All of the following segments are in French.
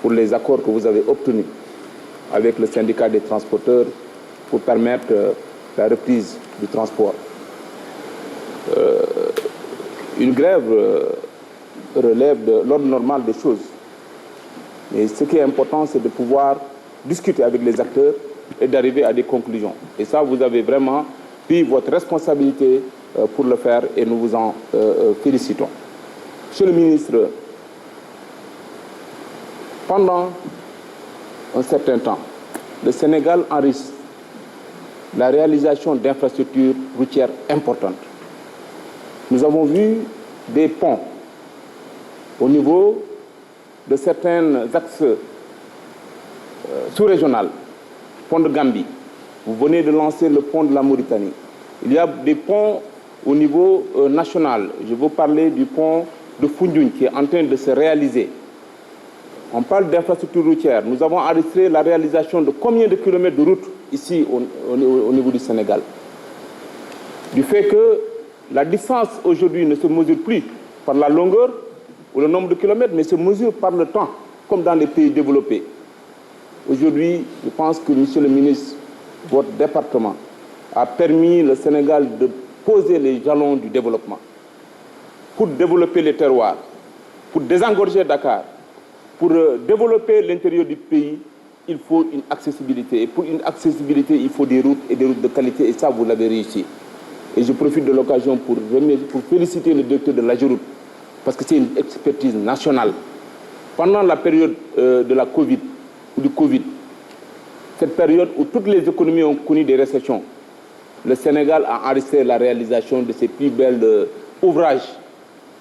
pour les accords que vous avez obtenus avec le syndicat des transporteurs pour permettre la reprise du transport. Une grève relève de l'ordre normal des choses. Mais ce qui est important, c'est de pouvoir discuter avec les acteurs et d'arriver à des conclusions. Et ça, vous avez vraiment pris votre responsabilité pour le faire et nous vous en félicitons. Monsieur le ministre, pendant un certain temps, le Sénégal enregistre la réalisation d'infrastructures routières importantes. Nous avons vu des ponts au niveau de certains axes sous-régionaux, pont de Gambie. Vous venez de lancer le pont de la Mauritanie. Il y a des ponts au niveau national. Je veux parler du pont de Foundiougne qui est en train de se réaliser. On parle d'infrastructures routières. Nous avons enregistré la réalisation de combien de kilomètres de route ici au niveau du Sénégal. Du fait que la distance aujourd'hui ne se mesure plus par la longueur ou le nombre de kilomètres, mais se mesure par le temps, comme dans les pays développés. Aujourd'hui, je pense que, monsieur le ministre, votre département a permis au Sénégal de poser les jalons du développement. Pour développer les terroirs, pour désengorger Dakar, pour développer l'intérieur du pays, il faut une accessibilité. Et pour une accessibilité, il faut des routes et des routes de qualité. Et ça, vous l'avez réussi. Et je profite de l'occasion pour féliciter le directeur de l'AGEROUTE, parce que c'est une expertise nationale. Pendant la période de la Covid, ou du Covid, cette période où toutes les économies ont connu des récessions, le Sénégal a enregistré la réalisation de ses plus belles ouvrages,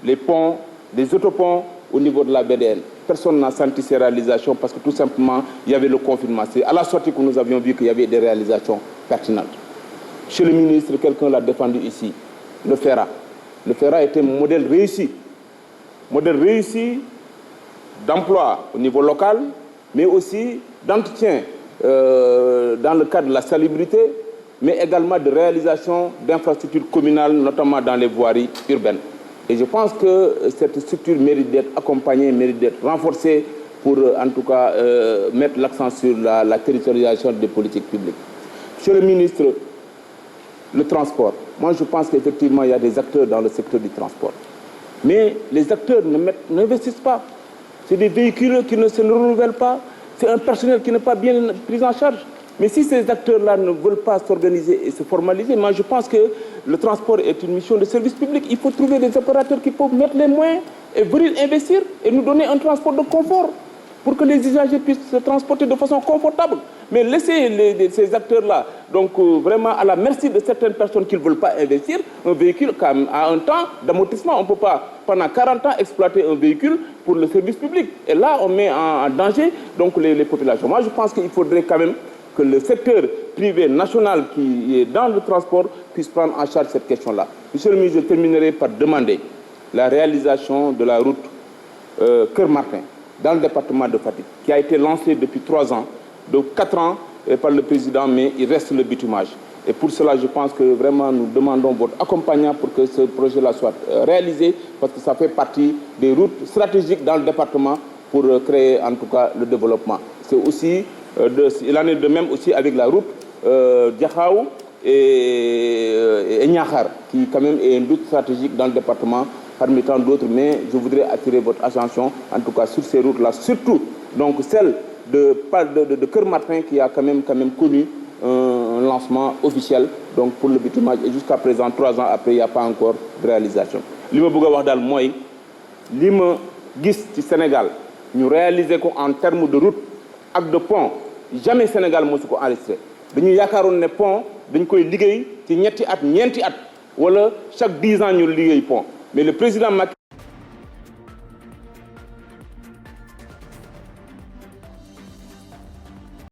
les ponts, des autoponts au niveau de la BDN. Personne n'a senti ces réalisations parce que tout simplement, il y avait le confinement. C'est à la sortie que nous avions vu qu'il y avait des réalisations pertinentes. Chez le ministre, quelqu'un l'a défendu ici, le FERA. Le FERA était un modèle réussi d'emploi au niveau local, mais aussi d'entretien dans le cadre de la salubrité, mais également de réalisation d'infrastructures communales, notamment dans les voiries urbaines. Et je pense que cette structure mérite d'être accompagnée, mérite d'être renforcée pour, en tout cas, mettre l'accent sur la territorialisation des politiques publiques. Monsieur le ministre, le transport. Moi, je pense qu'effectivement, il y a des acteurs dans le secteur du transport. Mais les acteurs n'investissent pas. C'est des véhicules qui ne se renouvellent pas. C'est un personnel qui n'est pas bien pris en charge. Mais si ces acteurs-là ne veulent pas s'organiser et se formaliser, moi je pense que le transport est une mission de service public. Il faut trouver des opérateurs qui peuvent mettre les moyens et venir investir et nous donner un transport de confort pour que les usagers puissent se transporter de façon confortable. Mais laisser ces acteurs-là, donc vraiment à la merci de certaines personnes qui ne veulent pas investir, un véhicule à un temps d'amortissement. On ne peut pas, pendant 40 ans, exploiter un véhicule pour le service public. Et là, on met en danger donc, les populations. Moi, je pense qu'il faudrait quand même que le secteur privé national qui est dans le transport puisse prendre en charge cette question-là. Monsieur le ministre, je terminerai par demander la réalisation de la route Keur-Martin dans le département de Fatick, qui a été lancée depuis 3 ans, de 4 ans par le président, mais il reste le bitumage. Et pour cela, je pense que vraiment nous demandons votre accompagnement pour que ce projet-là soit réalisé, parce que ça fait partie des routes stratégiques dans le département pour créer en tout cas le développement. C'est aussi, il en est de même aussi avec la route Diakhao et Niakhar, qui quand même est une route stratégique dans le département parmi tant d'autres, mais je voudrais attirer votre attention en tout cas sur ces routes-là, surtout donc celle de Keur-Martin qui a quand même connu un lancement officiel donc pour le bitumage et jusqu'à présent 3 ans après il n'y a pas encore de réalisation. Ce que je veux dire, c'est que ce que je gis ci Sénégal ñu réaliser ko en termes de route ak de pont jamais Sénégal mosu ko enregistré. Dañu yaakaaroon ne pont dañ koy liggéey ci ñetti at ñeenti at wala chaque 10 ans ñu liggéey pont mais le président Macky